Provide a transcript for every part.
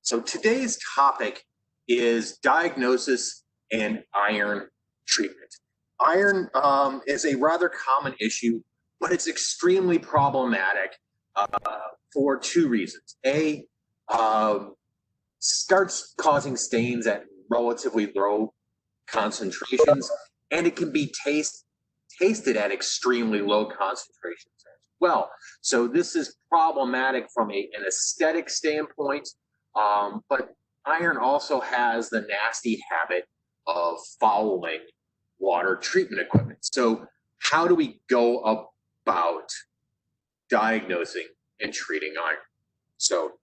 So today's topic is diagnosis and iron treatment. Iron is a rather common issue, but it's extremely problematic uh, for two reasons. A, starts causing stains at relatively low concentrations, and it can be tasted at extremely low concentrations as well. So this is problematic from an aesthetic standpoint, but iron also has the nasty habit of fouling water treatment equipment. So how do we go about diagnosing and treating iron? So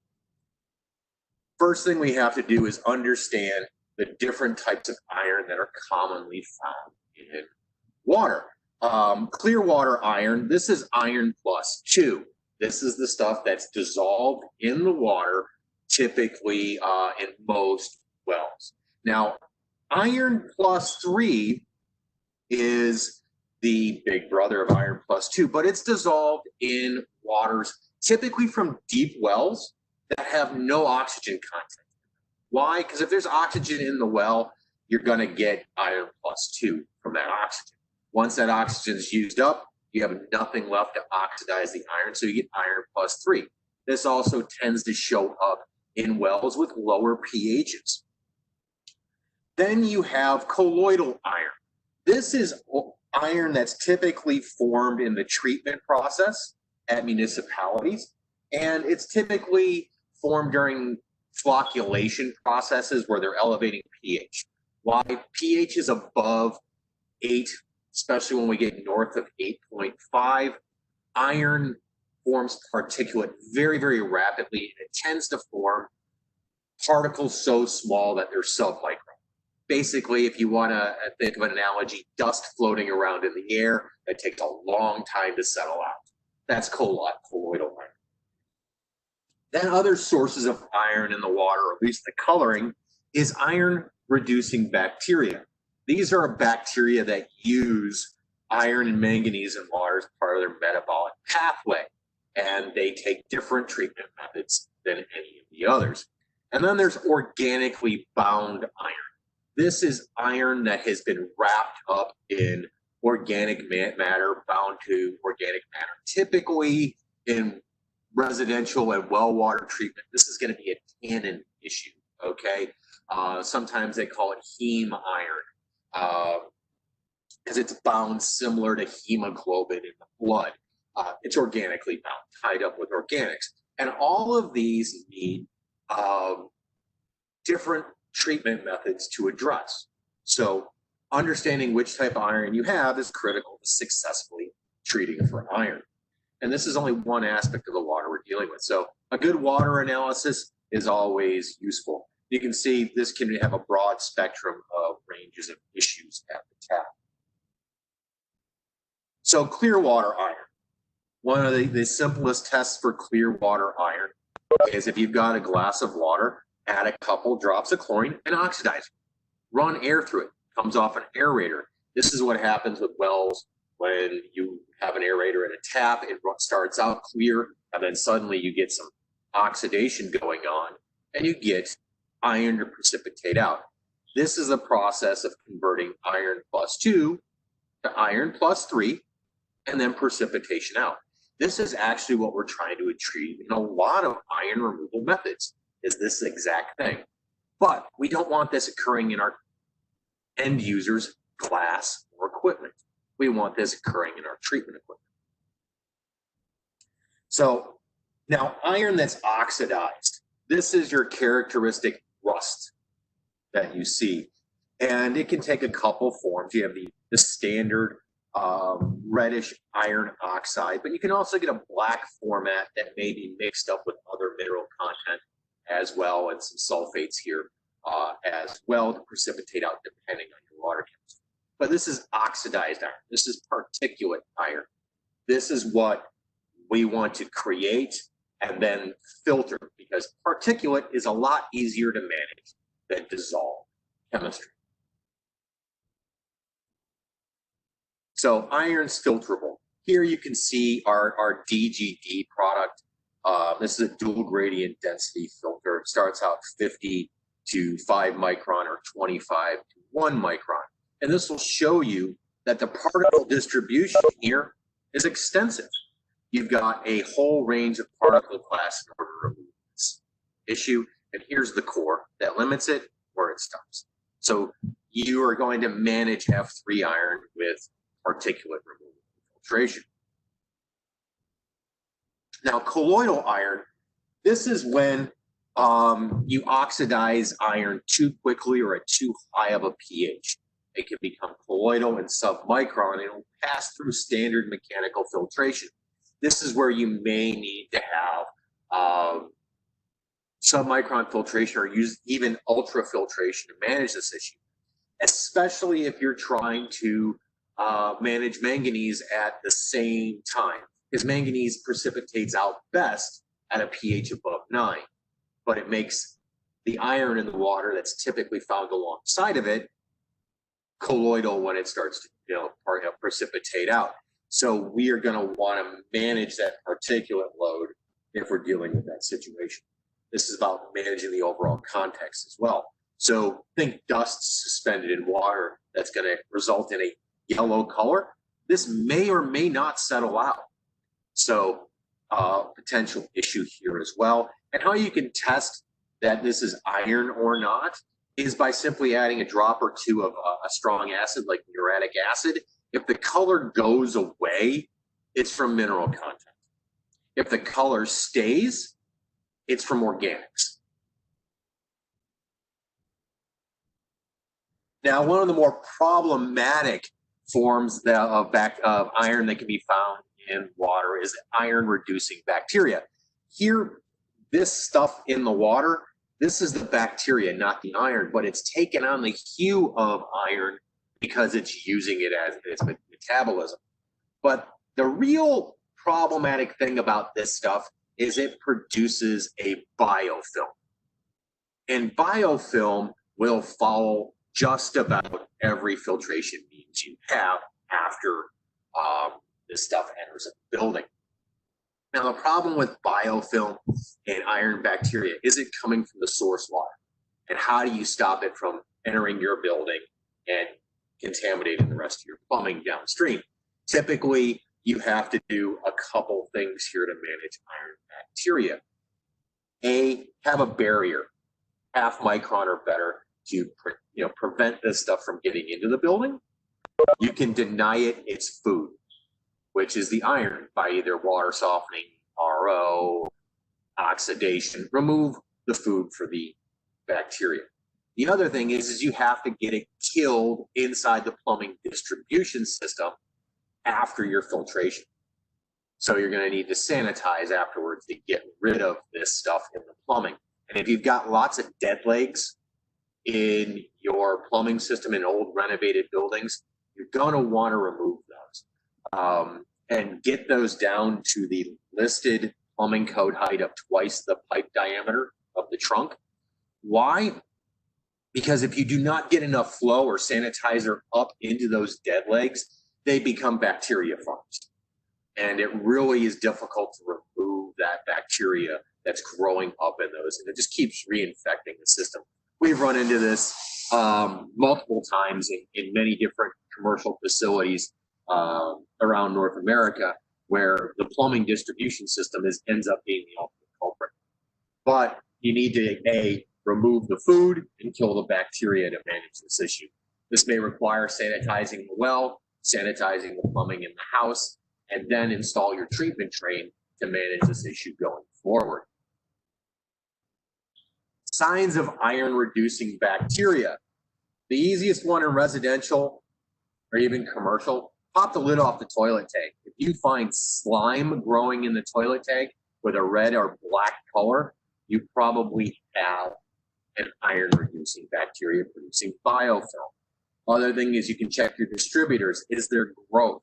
first thing we have to do is understand the different types of iron that are commonly found in water. Clear water iron, this is iron plus 2. This is the stuff that's dissolved in the water, typically in most wells. Now, iron plus 3 is the big brother of iron plus 2, but it's dissolved in waters, typically from deep wells that have no oxygen content. Why? Because if there's oxygen in the well, you're going to get iron plus 2 from that oxygen. Once that oxygen is used up, you have nothing left to oxidize the iron, so you get iron plus 3. This also tends to show up in wells with lower pHs. Then you have colloidal iron. This is iron that's typically formed in the treatment process at municipalities, and it's typically formed during flocculation processes where they're elevating pH. Why? pH is above 8, especially when we get north of 8.5, iron forms particulate very, very rapidly, and it tends to form particles so small that they're submicron. Basically, if you want to think of an analogy, dust floating around in the air that takes a long time to settle out. That's colloidal iron. Then other sources of iron in the water, or at least the coloring, is iron-reducing bacteria. These are bacteria that use iron and manganese in water as part of their metabolic pathway, and they take different treatment methods than any of the others. And then there's organically bound iron. This is iron that has been wrapped up in organic matter, bound to organic matter. Typically in residential and well water treatment, this is going to be a tannin issue, okay? Sometimes they call it heme iron because it's bound similar to hemoglobin in the blood. It's organically bound, tied up with organics. And all of these need different treatment methods to address. So understanding which type of iron you have is critical to successfully treating for iron. And this is only one aspect of the water we're dealing with. So a good water analysis is always useful. You can see this can have a broad spectrum of ranges of issues at the tap. So clear water iron. One of the simplest tests for clear water iron is if you've got a glass of water, add a couple drops of chlorine and oxidize it. Run air through it. Comes off an aerator. This is what happens with wells when you have an aerator in a tap. It starts out clear, and then suddenly you get some oxidation going on, and you get iron to precipitate out. This is a process of converting iron plus 2 to iron plus 3, and then precipitation out. This is actually what we're trying to achieve in a lot of iron removal methods, is this exact thing. But we don't want this occurring in our end users' glass or equipment. We want this occurring in our treatment equipment. So now iron that's oxidized, this is your characteristic rust that you see. And it can take a couple forms. You have the standard reddish iron oxide, but you can also get a black format that may be mixed up with other mineral content as well, and some sulfates here as well to precipitate out depending on your water chemistry. But this is oxidized iron. This is particulate iron. This is what we want to create and then filter, because particulate is a lot easier to manage than dissolved chemistry. So iron's filterable. Here you can see our DGD product. This is a dual gradient density filter. it starts out 50 to 5 micron or 25 to 1 micron. And this will show you that the particle distribution here is extensive. You've got a whole range of particle class in order to remove this issue. And here's the core that limits it, where it stops. So you are going to manage F3 iron with particulate removal filtration. Now, colloidal iron, this is when you oxidize iron too quickly or at too high of a pH. It can become colloidal and submicron, and it will pass through standard mechanical filtration. This is where you may need to have submicron filtration or use even ultrafiltration to manage this issue, especially if you're trying to manage manganese at the same time, because manganese precipitates out best at a pH above 9, but it makes the iron in the water that's typically found alongside of it colloidal when it starts to precipitate out. So we are going to want to manage that particulate load if we're dealing with that situation. This is about managing the overall context as well. So think dust suspended in water that's going to result in a yellow color. This may or may not settle out. So potential issue here as well. And how you can test that this is iron or not is by simply adding a drop or two of a strong acid like muriatic acid. If the color goes away, it's from mineral content. If the color stays, it's from organics. Now, one of the more problematic forms of iron that can be found in water is iron-reducing bacteria. Here, this stuff in the water, this is the bacteria, not the iron, but it's taken on the hue of iron because it's using it as its metabolism. But the real problematic thing about this stuff is it produces a biofilm. And biofilm will follow just about every filtration means you have after this stuff enters a building. Now, the problem with biofilm and iron bacteria is it coming from the source water? And how do you stop it from entering your building and contaminating the rest of your plumbing downstream? Typically, you have to do a couple things here to manage iron bacteria. A, have a barrier, half micron or better, to prevent this stuff from getting into the building. You can deny it its food, which is the iron, by either water softening, RO, oxidation. Remove the food for the bacteria. The other thing is you have to get it killed inside the plumbing distribution system after your filtration. So you're going to need to sanitize afterwards to get rid of this stuff in the plumbing. And if you've got lots of dead legs in your plumbing system in old renovated buildings, you're going to want to remove those and get those down to the listed plumbing code height of twice the pipe diameter of the trunk. Why? Because if you do not get enough flow or sanitizer up into those dead legs, they become bacteria farms. And it really is difficult to remove that bacteria that's growing up in those. And it just keeps reinfecting the system. We've run into this multiple times in many different commercial facilities around North America, where the plumbing distribution system ends up being the ultimate culprit. But you need to, remove the food and kill the bacteria to manage this issue. This may require sanitizing the well, sanitizing the plumbing in the house, and then install your treatment train to manage this issue going forward. Signs of iron-reducing bacteria. The easiest one in residential or even commercial, pop the lid off the toilet tank. If you find slime growing in the toilet tank with a red or black color, you probably have an iron-reducing bacteria producing biofilm. Other thing is you can check your distributors. Is there growth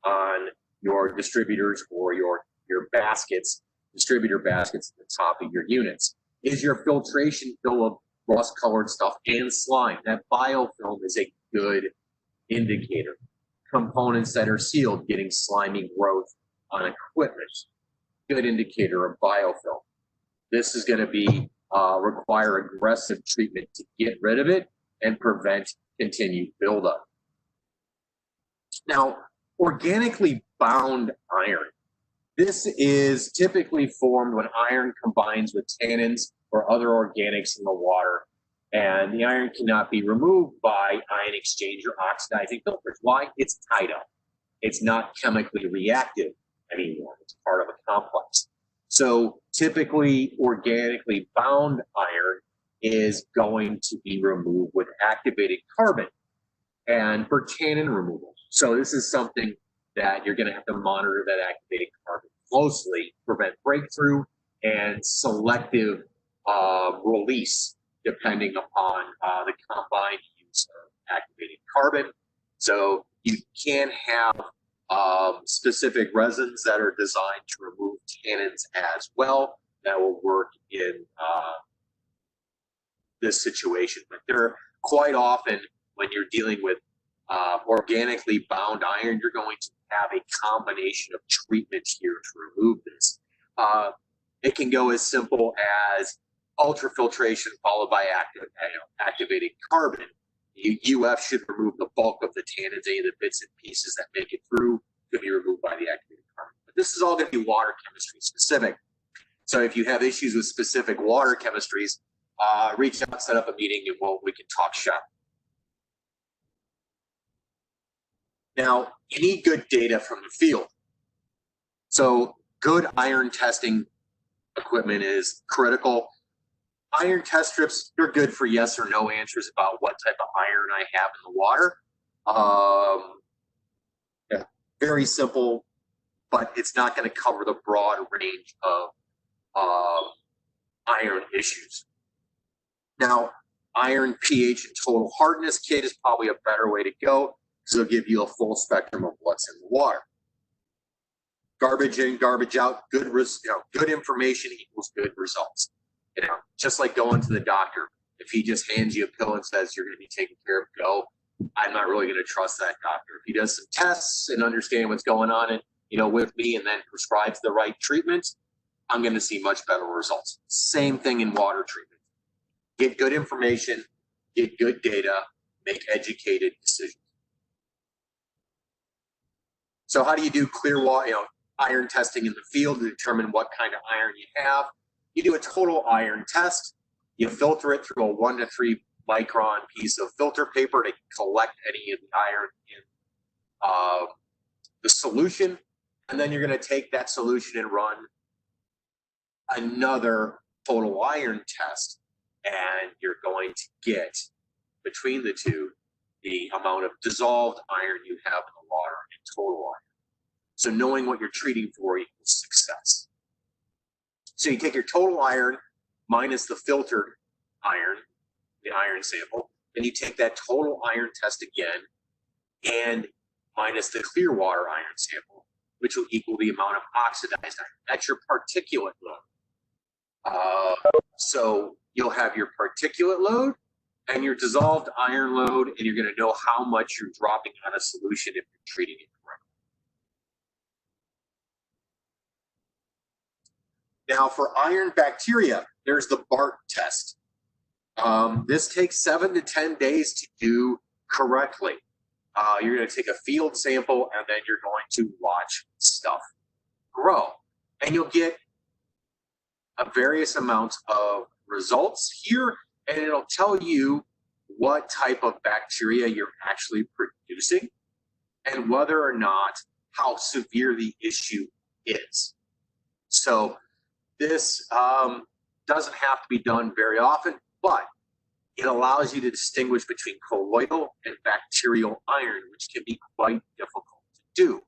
on your distributors or your baskets, distributor baskets at the top of your units? Is your filtration full of rust-colored stuff and slime? That biofilm is a good indicator. Components that are sealed getting slimy growth on equipment, good indicator of biofilm. This is going to be require aggressive treatment to get rid of it and prevent continued buildup. Now, organically bound iron. This is typically formed when iron combines with tannins or other organics in the water, and the iron cannot be removed by ion exchange or oxidizing filters. Why? It's tied up. It's not chemically reactive anymore. It's part of a complex. So typically, organically bound iron is going to be removed with activated carbon and for tannin removal. So this is something that you're going to have to monitor that activated carbon closely, prevent breakthrough and selective release depending upon the combined use of activated carbon. So you can have specific resins that are designed to remove tannins as well that will work in this situation. But they're quite often, when you're dealing with organically bound iron, you're going to have a combination of treatments here to remove this. It can go as simple as ultrafiltration followed by activated carbon. UF should remove the bulk of the tannins. Any of the bits and pieces that make it through could be removed by the activated carbon. But this is all going to be water chemistry specific. So if you have issues with specific water chemistries, reach out, set up a meeting, and we can talk shop. Now, you need good data from the field. So good iron testing equipment is critical. Iron test strips, they're good for yes or no answers about what type of iron I have in the water. Yeah, very simple, but it's not going to cover the broad range of iron issues. Now, iron pH and total hardness kit is probably a better way to go because it'll give you a full spectrum of what's in the water. Garbage in, garbage out, good information equals good results. Just like going to the doctor. If he just hands you a pill and says you're going to be taken care of, go. I'm not really going to trust that doctor. If he does some tests and understand what's going on with me and then prescribes the right treatment, I'm going to see much better results. Same thing in water treatment. Get good information, get good data, make educated decisions. So how do you do clear water, iron testing in the field to determine what kind of iron you have? You do a total iron test. You filter it through a 1 to 3 micron piece of filter paper to collect any of the iron in the solution. And then you're going to take that solution and run another total iron test. And you're going to get, between the two, the amount of dissolved iron you have in the water and total iron. So knowing what you're treating for equals success. So you take your total iron minus the filtered iron, the iron sample, then you take that total iron test again and minus the clear water iron sample, which will equal the amount of oxidized iron. That's your particulate load. So you'll have your particulate load and your dissolved iron load, and you're going to know how much you're dropping on a solution if you're treating it correctly. Now, for iron bacteria, there's the BART test. This takes 7 to 10 days to do correctly. You're going to take a field sample, and then you're going to watch stuff grow. And you'll get various amounts of results here, and it'll tell you what type of bacteria you're actually producing and whether or not how severe the issue is. So this doesn't have to be done very often, but it allows you to distinguish between colloidal and bacterial iron, which can be quite difficult to do.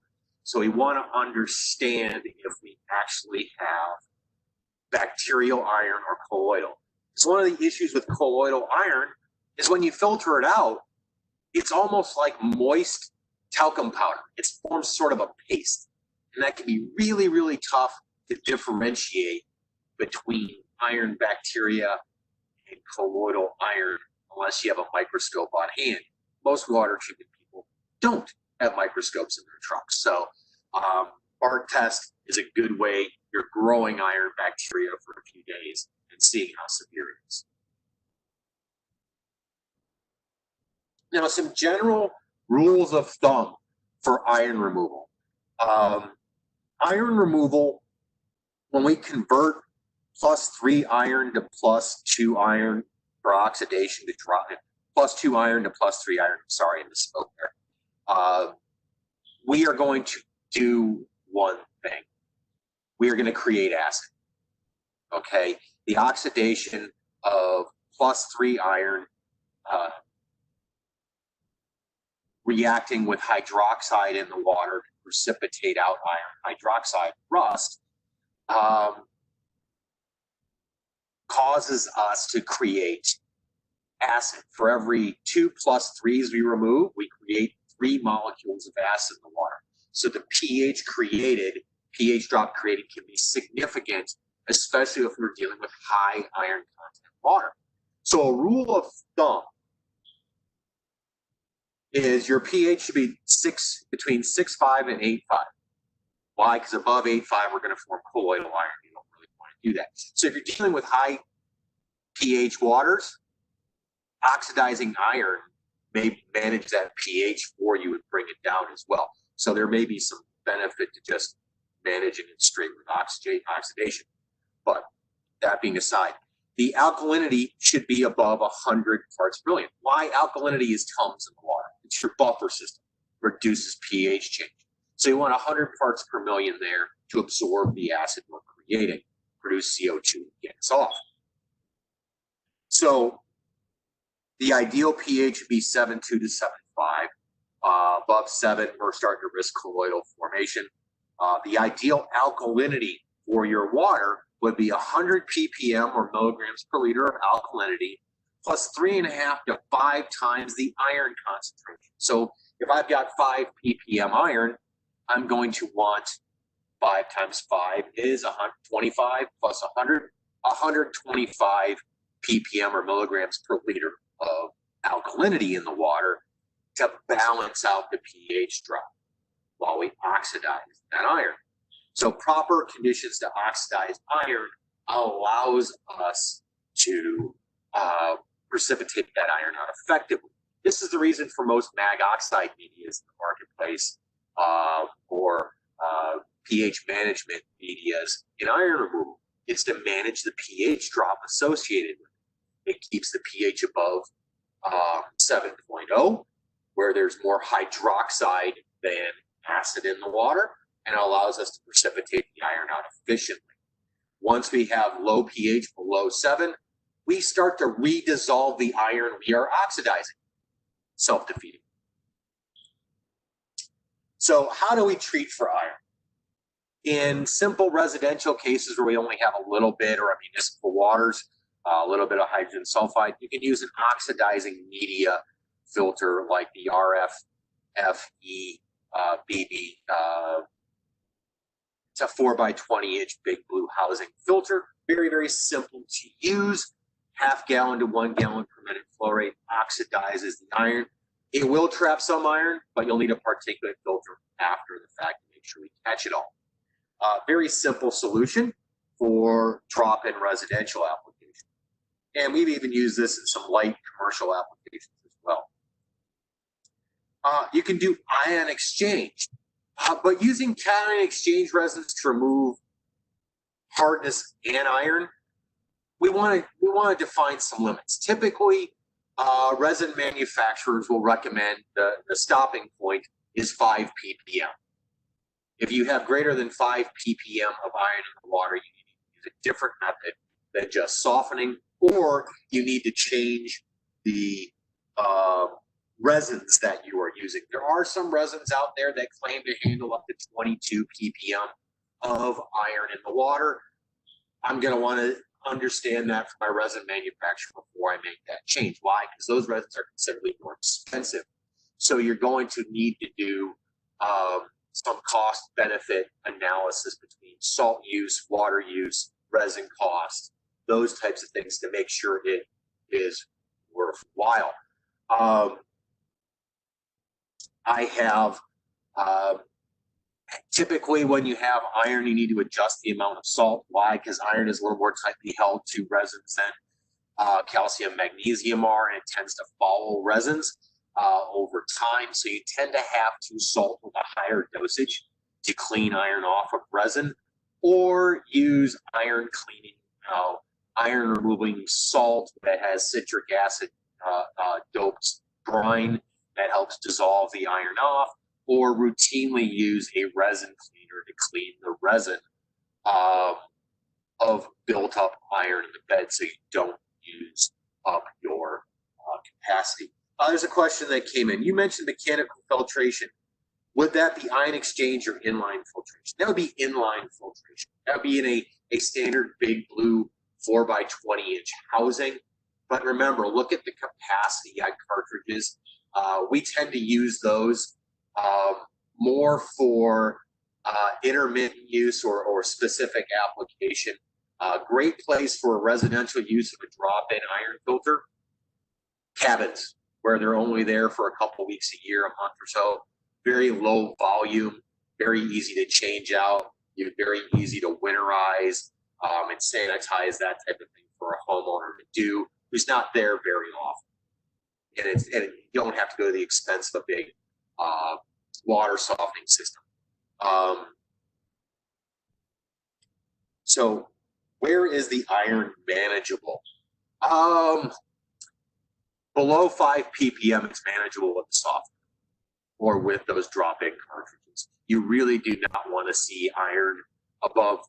So we want to understand if we actually have bacterial iron or colloidal. So one of the issues with colloidal iron is when you filter it out, it's almost like moist talcum powder. It forms sort of a paste. And that can be really, really tough to differentiate between iron bacteria and colloidal iron unless you have a microscope on hand. Most water treatment people don't have microscopes in their trucks. So BART test is a good way. You're growing iron bacteria for a few days and seeing how severe it is. Now, some general rules of thumb for iron removal. Iron removal, when we convert +3 iron to +2 iron for oxidation to drop it, +2 iron to +3 iron, sorry, I misspoke there. We are going to do one thing. We are going to create acid. Okay, the oxidation of +3 iron reacting with hydroxide in the water to precipitate out iron hydroxide rust causes us to create acid. For every 2 +3s we remove, we create 3 molecules of acid in the water. So the pH drop created can be significant, especially if we're dealing with high iron content water. So a rule of thumb is your pH should be between 6.5 and 8.5. Why? Because above 8.5, we're going to form colloidal iron. You don't really want to do that. So if you're dealing with high pH waters, oxidizing iron may manage that pH for you and bring it down as well. So there may be some benefit to just managing it straight with oxidation. But that being aside, the alkalinity should be above 100 parts per million. Why? Alkalinity is Tums in the water. It's your buffer system, reduces pH change. So you want 100 parts per million there to absorb the acid we're creating, produce CO2 and get us off. So the ideal pH would be 7.2 to 7.5. Above 7, we're starting to risk colloidal formation. The ideal alkalinity for your water would be 100 ppm or milligrams per liter of alkalinity plus 3.5 to 5 times the iron concentration. So if I've got 5 ppm iron, I'm going to want 5 times 5 is 125 plus 100, 125 ppm or milligrams per liter of alkalinity in the water to balance out the pH drop while we oxidize that iron. So proper conditions to oxidize iron allows us to precipitate that iron out effectively. This is the reason for most mag oxide media in the marketplace or pH management medias in iron removal. It's to manage the pH drop associated with it. It keeps the pH above 7.0, where there's more hydroxide than acid in the water, and allows us to precipitate the iron out efficiently. Once we have low pH below 7, we start to redissolve the iron we are oxidizing, self-defeating. So how do we treat for iron? In simple residential cases where we only have a little bit, or municipal waters, a little bit of hydrogen sulfide, you can use an oxidizing media filter like the RFFE BB. It's a 4x20 inch big blue housing filter. Very, very simple to use. Half gallon to 1 gallon per minute flow rate oxidizes the iron. It will trap some iron, but you'll need a particulate filter after the fact to make sure we catch it all. Very simple solution for drop-in residential application. And we've even used this in some light commercial applications as well. You can do ion exchange, but using cation exchange resins to remove hardness and iron, we want to define some limits. Typically, resin manufacturers will recommend the stopping point is 5 ppm. If you have greater than 5 ppm of iron in the water, you need to use a different method than just softening, or you need to change the resins that you are using. There are some resins out there that claim to handle up to 22 ppm of iron in the water. I'm going to want to understand that from my resin manufacturer before I make that change. Why? Because those resins are considerably more expensive. So you're going to need to do some cost-benefit analysis between salt use, water use, resin cost, those types of things to make sure it is worthwhile. I have Typically, when you have iron, you need to adjust the amount of salt. Why? Because iron is a little more tightly held to resins than calcium, magnesium are, and it tends to follow resins over time. So you tend to have to salt with a higher dosage to clean iron off of resin, or use iron cleaning, iron removing salt that has citric acid doped brine that helps dissolve the iron off, or routinely use a resin cleaner to clean the resin of built up iron in the bed so you don't use up your capacity. There's a question that came in. You mentioned mechanical filtration. Would that be ion exchange or inline filtration? That would be inline filtration. That would be in a standard big blue 4x20-inch housing. But remember, look at the capacity on cartridges. We tend to use those more for intermittent use or specific application. Great place for residential use of a drop-in iron filter. Cabins, where they're only there for a couple weeks a year, a month or so. Very low volume, very easy to change out, very easy to winterize and sanitize, that type of thing for a homeowner to do who's not there very often. And you don't have to go to the expense of a big water softening system. So where is the iron manageable? Below 5 ppm, it's manageable with the softener or with those drop-in cartridges. You really do not want to see iron above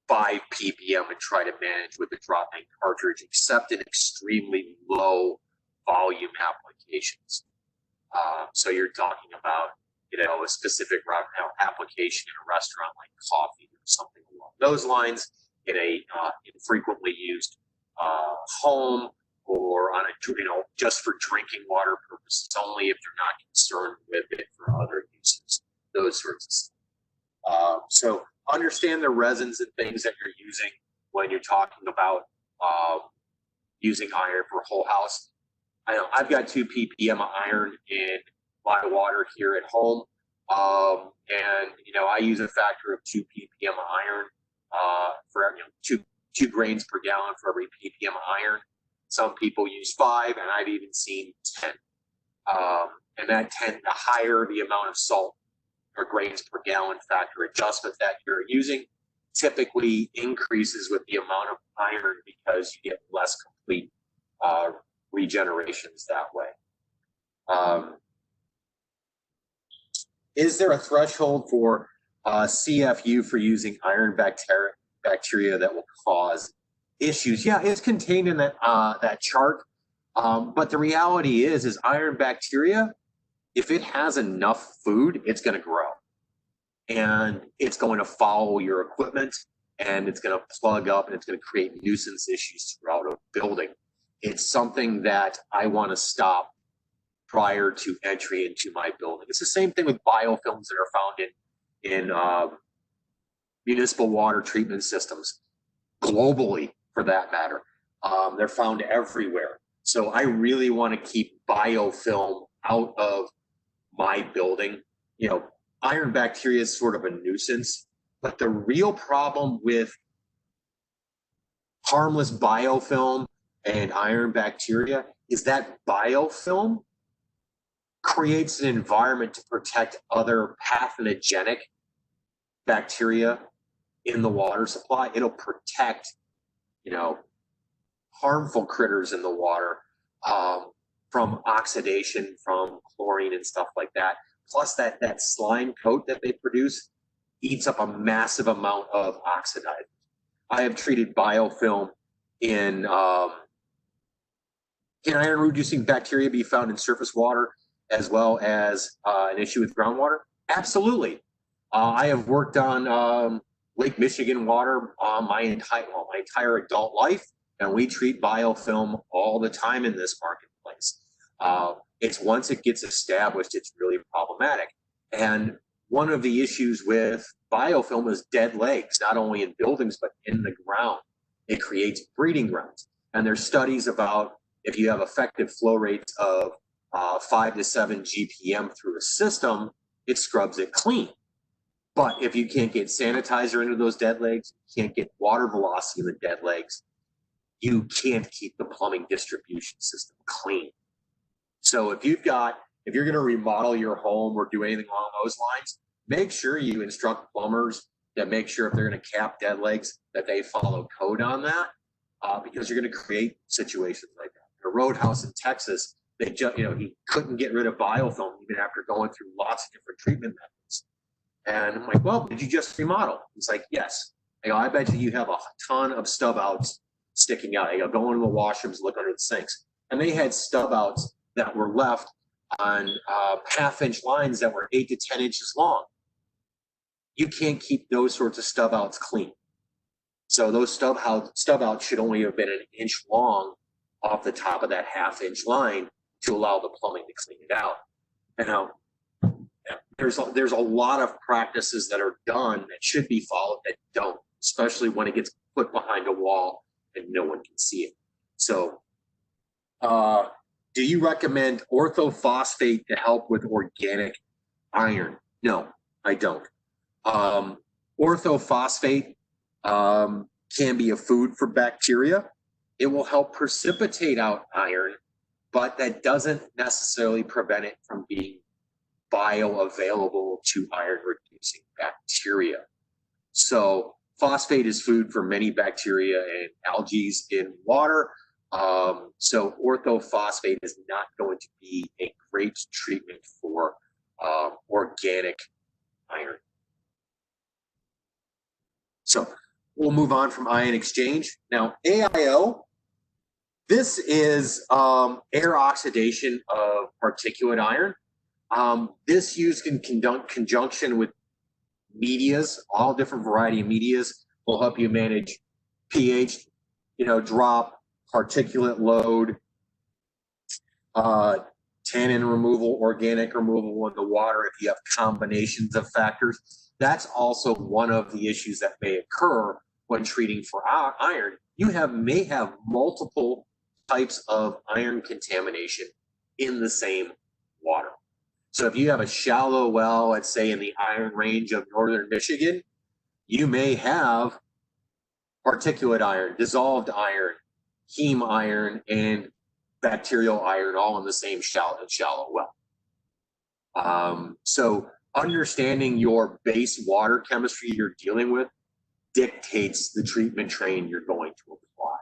5 ppm and try to manage with a drop-in cartridge, except in extremely low volume applications. So you're talking about, a specific application in a restaurant like coffee or something along those lines, in a infrequently used home, or on a, just for drinking water purposes only, if you're not concerned with it for other uses, those sorts of stuff. So understand the resins and things that you're using when you're talking about using iron for whole house. I know I've got 2 ppm of iron in my water here at home, and I use a factor of 2 ppm of iron for two grains per gallon for every ppm of iron. Some people use 5, and I've even seen 10. And that 10, the higher the amount of salt or grains per gallon factor adjustment that you're using, typically increases with the amount of iron, because you get less complete regenerations that way. Is there a threshold for CFU for using iron bacteria that will cause issues? Yeah, it's contained in that chart. But the reality is iron bacteria, if it has enough food, it's going to grow. And it's going to follow your equipment, and it's going to plug up, and it's going to create nuisance issues throughout a building. It's something that I want to stop prior to entry into my building. It's the same thing with biofilms that are found in municipal water treatment systems, globally for that matter. They're found everywhere. So I really want to keep biofilm out of my building. Iron bacteria is sort of a nuisance, but the real problem with harmless biofilm and iron bacteria is that biofilm creates an environment to protect other pathogenic bacteria in the water supply. It'll protect, harmful critters in the water from oxidation, from chlorine and stuff like that. Plus that slime coat that they produce eats up a massive amount of oxidizers. I have treated biofilm in can iron reducing bacteria be found in surface water as well as an issue with groundwater? Absolutely. I have worked on Lake Michigan water my entire adult life, and we treat biofilm all the time in this marketplace. It's once it gets established, it's really problematic. And one of the issues with biofilm is dead legs, not only in buildings, but in the ground. It creates breeding grounds. And there's studies about if you have effective flow rates of 5 to 7 GPM through a system, it scrubs it clean. But if you can't get sanitizer into those dead legs, you can't get water velocity in the dead legs, you can't keep the plumbing distribution system clean. So if you're going to remodel your home or do anything along those lines, make sure you instruct plumbers that make sure if they're going to cap dead legs that they follow code on that, because you're going to create situations like that. A roadhouse in Texas, he couldn't get rid of biofilm even after going through lots of different treatment methods. And I'm like, well, did you just remodel? He's like, yes. I bet you have a ton of stub outs sticking out. Go into the washrooms, look under the sinks. And they had stub outs that were left on half-inch lines that were 8 to 10 inches long. You can't keep those sorts of stub outs clean. So those stub outs should only have been an inch long off the top of that half-inch line to allow the plumbing to clean it out. And now there's a lot of practices that are done that should be followed that don't, especially when it gets put behind a wall and no one can see it. So do you recommend orthophosphate to help with organic iron? No, I don't. Orthophosphate can be a food for bacteria. It will help precipitate out iron, but that doesn't necessarily prevent it from being bioavailable to iron-reducing bacteria. So phosphate is food for many bacteria and algae in water. So orthophosphate is not going to be a great treatment for organic iron. So we'll move on from ion exchange. Now, AIO, this is air oxidation of particulate iron. This used in conjunction with medias, all different variety of medias, will help you manage pH, drop, particulate load, tannin removal, organic removal in the water if you have combinations of factors. That's also one of the issues that may occur when treating for iron. You may have multiple types of iron contamination in the same water. So if you have a shallow well, let's say in the Iron Range of northern Michigan, you may have particulate iron, dissolved iron, heme iron, and bacterial iron all in the same shallow well. So understanding your base water chemistry you're dealing with dictates the treatment train you're going to apply.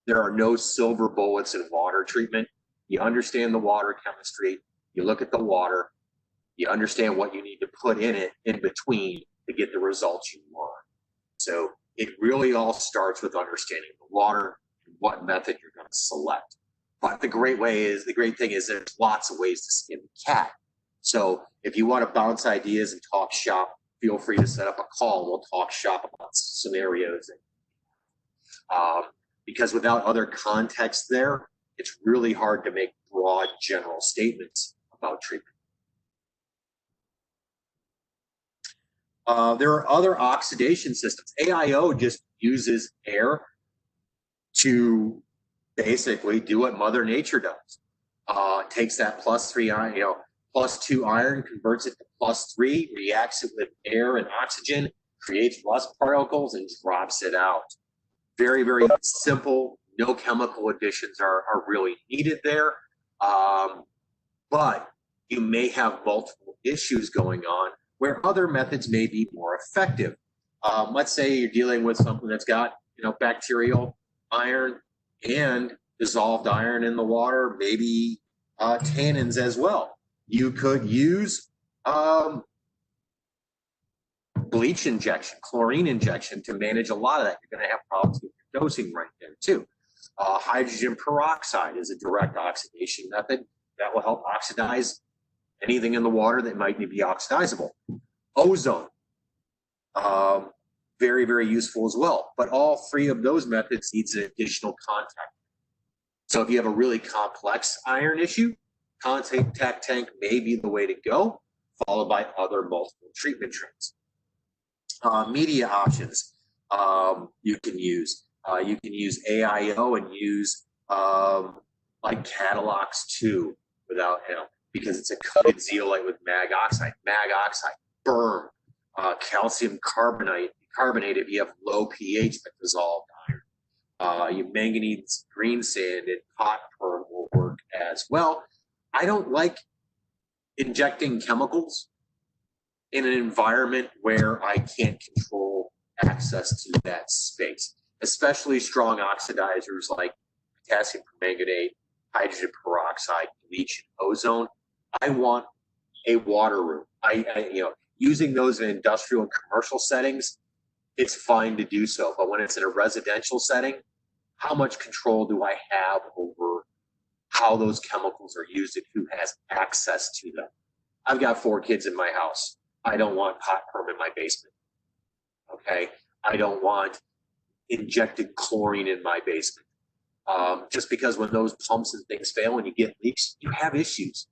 There are no silver bullets in water treatment. You understand the water chemistry, you look at the water, you understand what you need to put in it in between to get the results you want. So it really all starts with understanding the water and what method you're going to select. But the great thing is there's lots of ways to skin the cat. So if you want to bounce ideas and talk shop, feel free to set up a call and we'll talk shop about scenarios. Because without other context there, it's really hard to make broad general statements about treatment. There are other oxidation systems. AIO just uses air to basically do what Mother Nature does. Takes that +3 iron, +2 iron, converts it to +3, reacts it with air and oxygen, creates rust particles, and drops it out. Very, very simple. No chemical additions are really needed there. But you may have multiple issues going on where other methods may be more effective. Let's say you're dealing with something that's got bacterial iron and dissolved iron in the water, maybe tannins as well. You could use bleach injection, chlorine injection to manage a lot of that. You're going to have problems with your dosing right there too. Hydrogen peroxide is a direct oxidation method that will help oxidize anything in the water that might be oxidizable. Ozone, very, very useful as well. But all three of those methods needs an additional contact. So if you have a really complex iron issue, contact tank may be the way to go, followed by other multiple treatment trains. Media options you can use. You can use AIO and use like Catalox 2 without because it's a coated zeolite with mag oxide, berm, calcium carbonate if you have low pH but dissolved iron. Your manganese green sand and pot pearl will work as well. I don't like injecting chemicals in an environment where I can't control access to that space, especially strong oxidizers like potassium permanganate, hydrogen peroxide, bleach, and ozone. I want a water room. Using those in industrial and commercial settings, it's fine to do so. But when it's in a residential setting, how much control do I have over how those chemicals are used and who has access to them? I've got 4 kids in my house. I don't want pot perm in my basement. Okay. I don't want injected chlorine in my basement. Just because when those pumps and things fail and you get leaks, you have issues.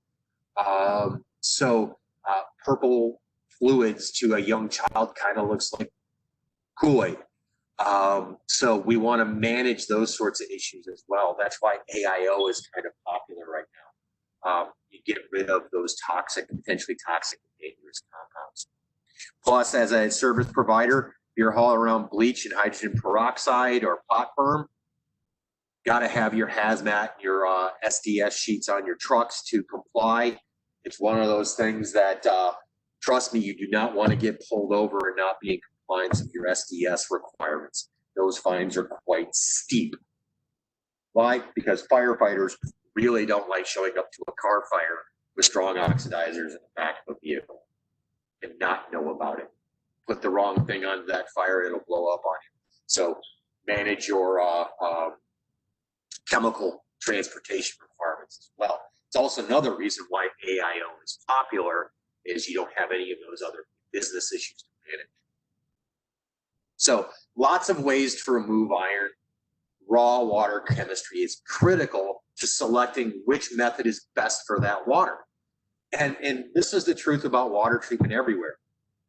Purple fluids to a young child kind of looks like Kool-Aid. So we want to manage those sorts of issues as well. That's why AIO is kind of popular right now. You get rid of those potentially toxic and dangerous compounds. Plus, as a service provider, you're hauling around bleach and hydrogen peroxide or pot perm, got to have your hazmat, your SDS sheets on your trucks to comply. It's one of those things that, trust me, you do not want to get pulled over and not be in compliance with your SDS requirements. Those fines are quite steep. Why? Because firefighters really don't like showing up to a car fire with strong oxidizers in the back of a vehicle and not know about it. Put the wrong thing on that fire, it'll blow up on you. So manage your chemical transportation requirements as well. It's also another reason why AIO is popular, is you don't have any of those other business issues to manage. So lots of ways to remove iron. Raw water chemistry is critical to selecting which method is best for that water. And this is the truth about water treatment everywhere.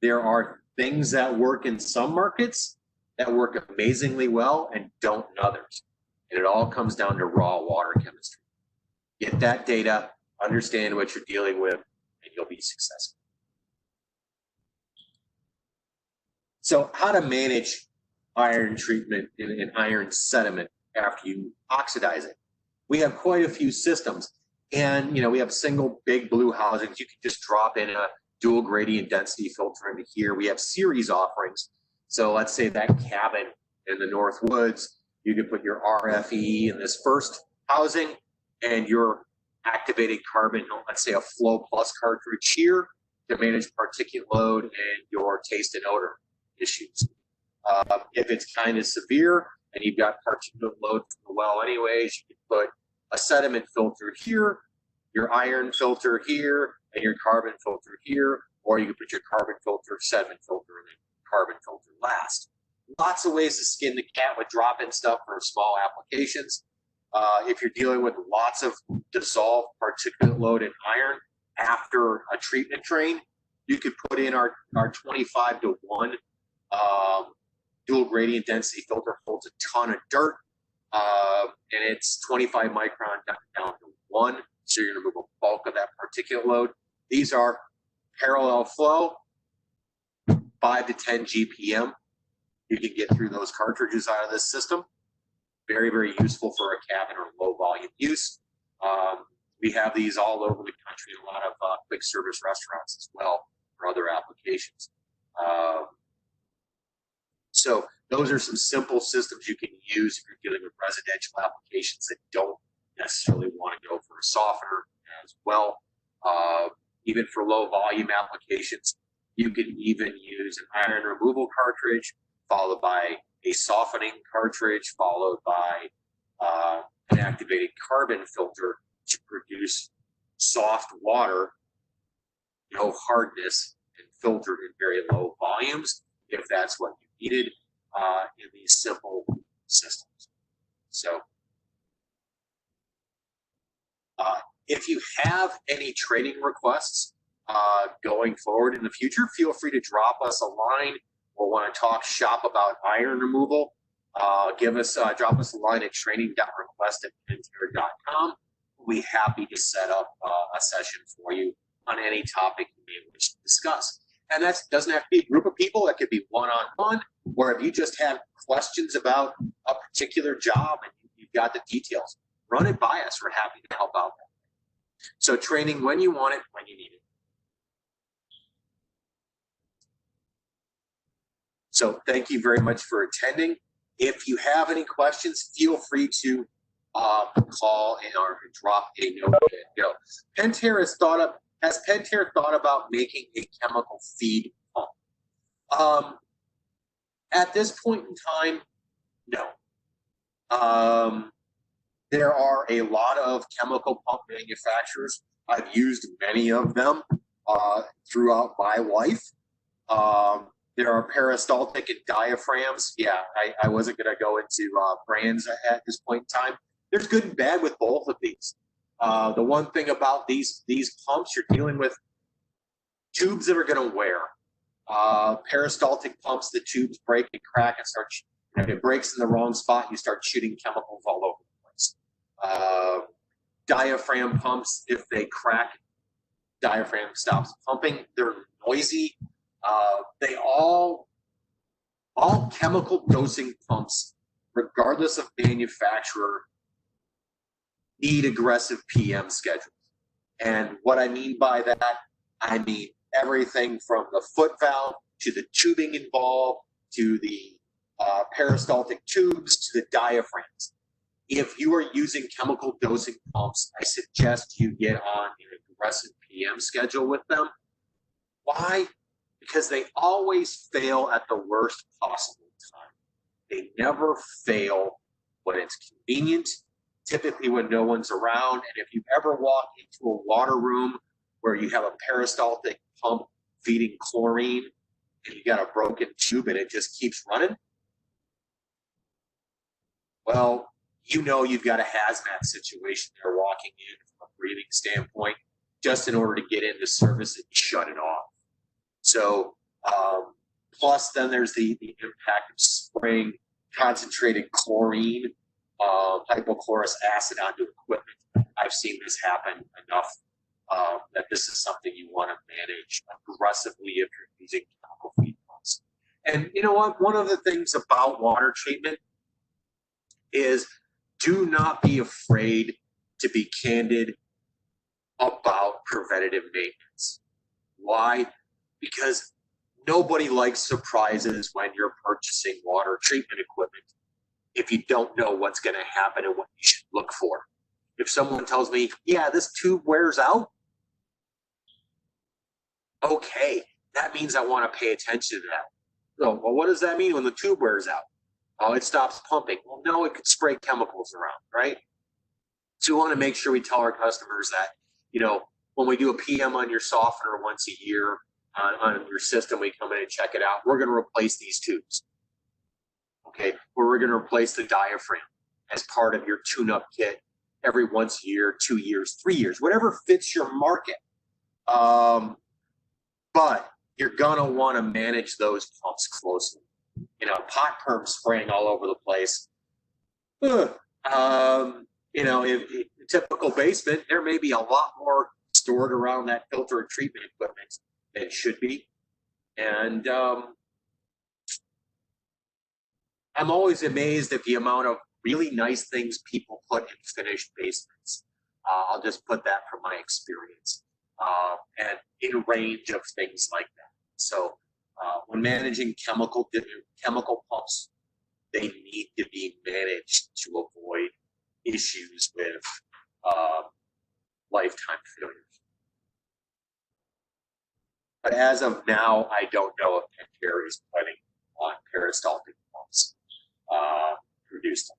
There are things that work in some markets that work amazingly well and don't in others. And it all comes down to raw water chemistry. Get that data, understand what you're dealing with, and you'll be successful. So how to manage iron treatment and iron sediment after you oxidize it. We have quite a few systems. And we have single big blue housings. You can just drop in a dual gradient density filter into here. We have series offerings. So let's say that cabin in the North Woods, you could put your RFE in this first housing and your activated carbon, let's say a Flow Plus cartridge here to manage particulate load and your taste and odor issues. If it's kind of severe and you've got particulate load from the well anyways, you can put a sediment filter here, your iron filter here, and your carbon filter here, or you can put your carbon filter, sediment filter, and then carbon filter last. Lots of ways to skin the cat with drop-in stuff for small applications. If you're dealing with lots of dissolved particulate load in iron after a treatment train, you could put in our 25-to-1 dual gradient density filter, holds a ton of dirt, and it's 25 micron down to 1, so you're going to remove a bulk of that particulate load. These are parallel flow, 5 to 10 GPM. You can get through those cartridges out of this system. Very, very useful for a cabin or low volume use. We have these all over the country, a lot of quick service restaurants as well for other applications. So those are some simple systems you can use if you're dealing with residential applications that don't necessarily want to go for a softener as well. Even for low volume applications, you can even use an iron removal cartridge, followed by a softening cartridge, followed by an activated carbon filter to produce soft water, no hardness, and filtered in very low volumes if that's what you needed in these simple systems. So if you have any training requests going forward in the future, feel free to drop us a line or want to talk shop about iron removal. Drop us a line at training.request@pentair.com. We'll be happy to set up a session for you on any topic you may wish to discuss. And that doesn't have to be a group of people. That could be one-on-one, or if you just have questions about a particular job and you've got the details, run it by us. We're happy to help out. So training when you want it, when you need it. So thank you very much for attending. If you have any questions, feel free to call or drop a note. Pentair has Pentair thought about making a chemical feed pump? At this point in time, no. There are a lot of chemical pump manufacturers. I've used many of them throughout my life. There are peristaltic and diaphragms. Yeah, I wasn't going to go into brands at this point in time. There's good and bad with both of these. The one thing about these pumps, you're dealing with tubes that are going to wear. Peristaltic pumps, the tubes break and crack and start. If it breaks in the wrong spot, you start shooting chemicals all over the place. Diaphragm pumps, if they crack, diaphragm stops pumping. They're noisy. They all chemical dosing pumps, regardless of manufacturer, need aggressive PM schedules. And what I mean by that, I mean everything from the foot valve to the tubing involved to the peristaltic tubes to the diaphragms. If you are using chemical dosing pumps, I suggest you get on an aggressive PM schedule with them. Why? Because they always fail at the worst possible time. They never fail when it's convenient, typically when no one's around. And if you've ever walked into a water room where you have a peristaltic pump feeding chlorine and you got a broken tube and it just keeps running, well, you know you've got a hazmat situation there walking in from a breathing standpoint, just in order to get in to service it and shut it off. So, plus then there's the impact of spraying concentrated chlorine, hypochlorous acid onto equipment. I've seen this happen enough that this is something you want to manage aggressively if you're using chemical feed pumps. And you know what? One of the things about water treatment is do not be afraid to be candid about preventative maintenance. Why? Because nobody likes surprises when you're purchasing water treatment equipment if you don't know what's going to happen and what you should look for. If someone tells me, yeah, this tube wears out, okay, that means I want to pay attention to that. So, well, what does that mean when the tube wears out? Oh, it stops pumping. Well, no, it could spray chemicals around, right? So we want to make sure we tell our customers that, when we do a PM on your softener once a year on your system, we come in and check it out. We're going to replace these tubes. Okay, or we're going to replace the diaphragm as part of your tune-up kit every once a year, 2 years, 3 years, whatever fits your market. But you're going to want to manage those pumps closely. Pot perm spraying all over the place. In a typical basement, there may be a lot more stored around that filter and treatment equipment than it should be. And I'm always amazed at the amount of really nice things people put in finished basements. I'll just put that from my experience. And in a range of things like that. So when managing chemical pumps, they need to be managed to avoid issues with lifetime failures. But as of now, I don't know if Pentair is planning on peristaltic pumps produced.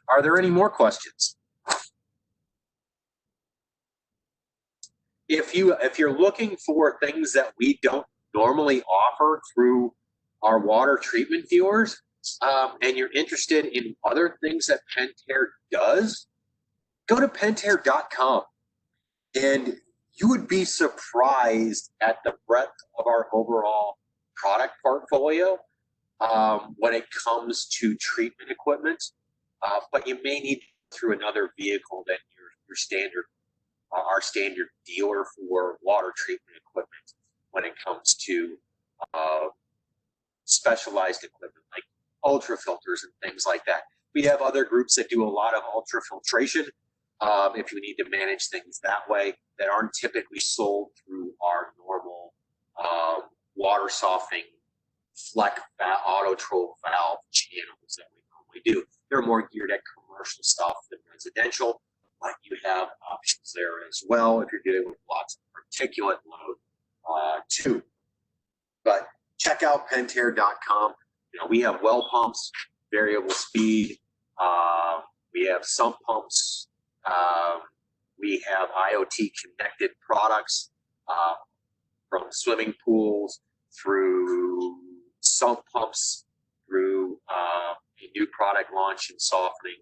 Are there any more questions? If you're looking for things that we don't normally offer through our water treatment viewers, and you're interested in other things that Pentair does, go to pentair.com, and you would be surprised at the breadth of our overall product portfolio when it comes to treatment equipment. But you may need through another vehicle than your standard, our standard dealer for water treatment equipment when it comes to specialized equipment like ultrafilters and things like that. We have other groups that do a lot of ultrafiltration if you need to manage things that way, that aren't typically sold through our normal water softening Fleck autotrope valve channels that we normally do. They're more geared at commercial stuff than residential, but you have options there as well if you're dealing with lots of particulate load too. But check out Pentair.com. You know, we have well pumps, variable speed. We have sump pumps. We have IoT connected products from swimming pools through sump pumps, through a new product launch in softening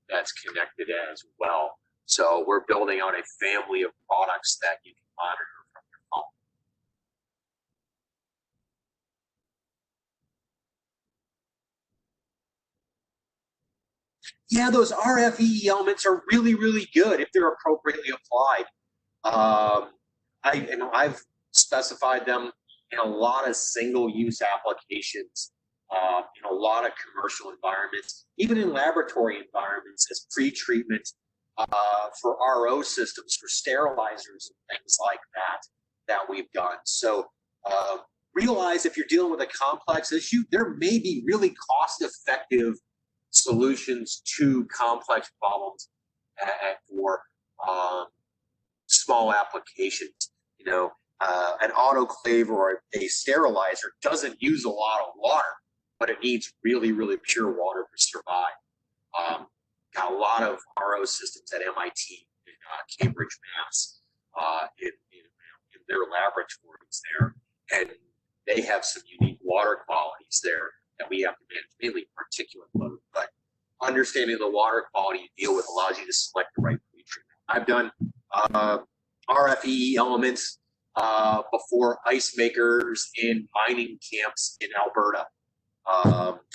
that's connected as well. So we're building out a family of products that you can monitor from your phone. Yeah, those RFE elements are really, really good if they're appropriately applied. I've specified them in a lot of single-use applications, in a lot of commercial environments, even in laboratory environments as pre-treatment for RO systems, for sterilizers and things like that we've done. So realize if you're dealing with a complex issue, there may be really cost-effective solutions to complex problems for small applications. You know, an autoclave or a sterilizer doesn't use a lot of water, but it needs really, really pure water to survive. Got a lot of RO systems at MIT in Cambridge, Mass, in their laboratories there, and they have some unique water qualities there that we have to manage, mainly particulate load. But understanding the water quality you deal with allows you to select the right pre-treatment. I've done RFE elements before ice makers in mining camps in Alberta,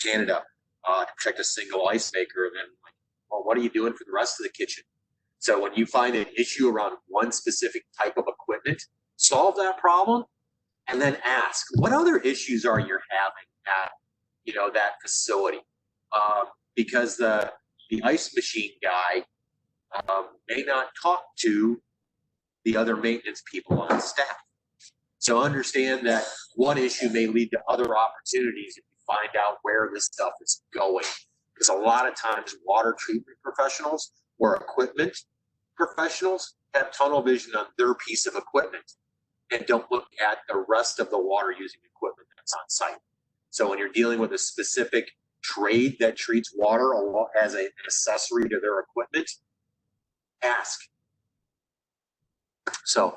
Canada, to protect a single ice maker. And then, like, well, what are you doing for the rest of the kitchen? So when you find an issue around one specific type of equipment, solve that problem, and then ask, what other issues are you having at, you know, that facility? Because the ice machine guy may not talk to the other maintenance people on staff. So understand that one issue may lead to other opportunities if you find out where this stuff is going. Because a lot of times water treatment professionals or equipment professionals have tunnel vision on their piece of equipment and don't look at the rest of the water using equipment that's on site. So when you're dealing with a specific trade that treats water as an accessory to their equipment, ask. So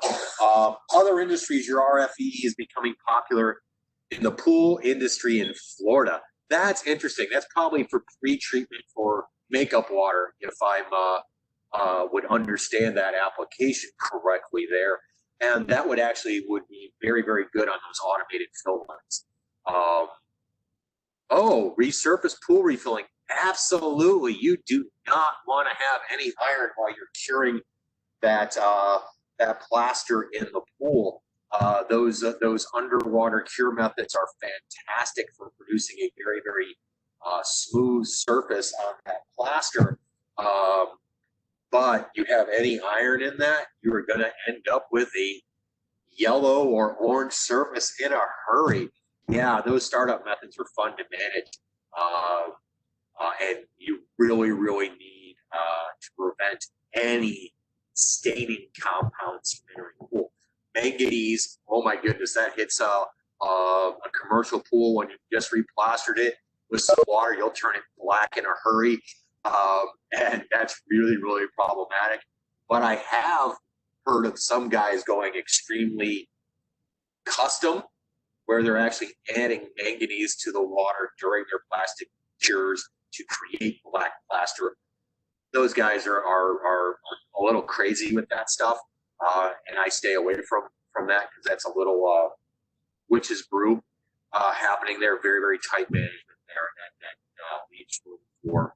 other industries, your RFE is becoming popular in the pool industry in Florida. That's interesting. That's probably for pre-treatment for makeup water, if I would understand that application correctly there. And that would be very, very good on those automated fill lines. Resurface pool refilling. Absolutely. You do not want to have any iron while you're curing that plaster in the pool. Those underwater cure methods are fantastic for producing a very, very smooth surface on that plaster. But you have any iron in that, you're going to end up with a yellow or orange surface in a hurry. Yeah, those startup methods are fun to manage. And you really, really need to prevent any staining compounds from entering the pool. Manganese, oh my goodness, that hits a commercial pool when you just replastered it with some water, you'll turn it black in a hurry. And that's really, really problematic. But I have heard of some guys going extremely custom, where they're actually adding manganese to the water during their plastic cures to create black plaster. Those guys are a little crazy with that stuff, and I stay away from that because that's a little witch's brew happening there. Very, very tight management there that leads to for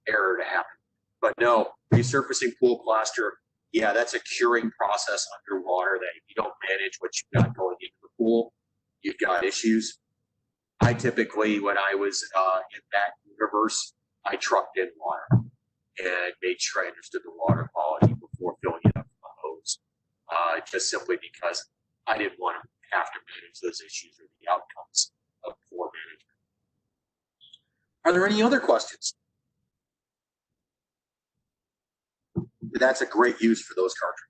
error to happen. But no, resurfacing pool plaster, yeah, that's a curing process underwater that if you don't manage what you've got going into the pool, you've got issues. I typically, when I was in that universe, I trucked in water and made sure I understood the water quality before filling it up from a hose, just simply because I didn't want to have to manage those issues or the outcomes of poor management. Are there any other questions? That's a great use for those cartridges.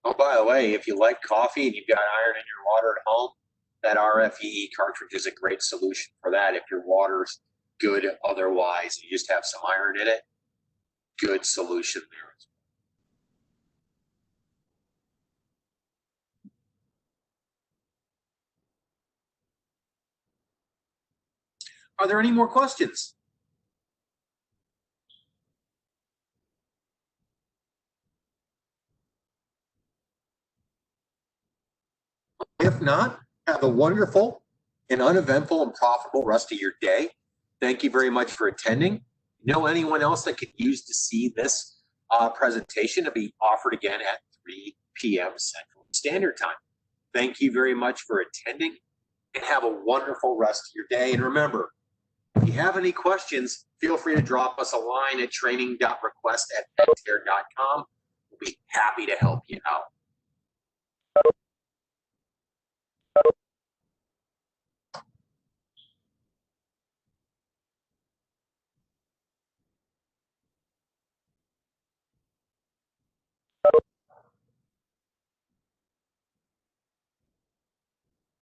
Oh, by the way, if you like coffee and you've got iron in your water at home, that RFEE cartridge is a great solution for that. If your water's good otherwise, you just have some iron in it, good solution there. Are there any more questions? If not, have a wonderful and uneventful and profitable rest of your day. Thank you very much for attending. Know anyone else that could use to see this presentation to be offered again at 3 p.m. Central Standard Time. Thank you very much for attending and have a wonderful rest of your day. And remember, if you have any questions, feel free to drop us a line at training.request@pentair.com. We'll be happy to help you out.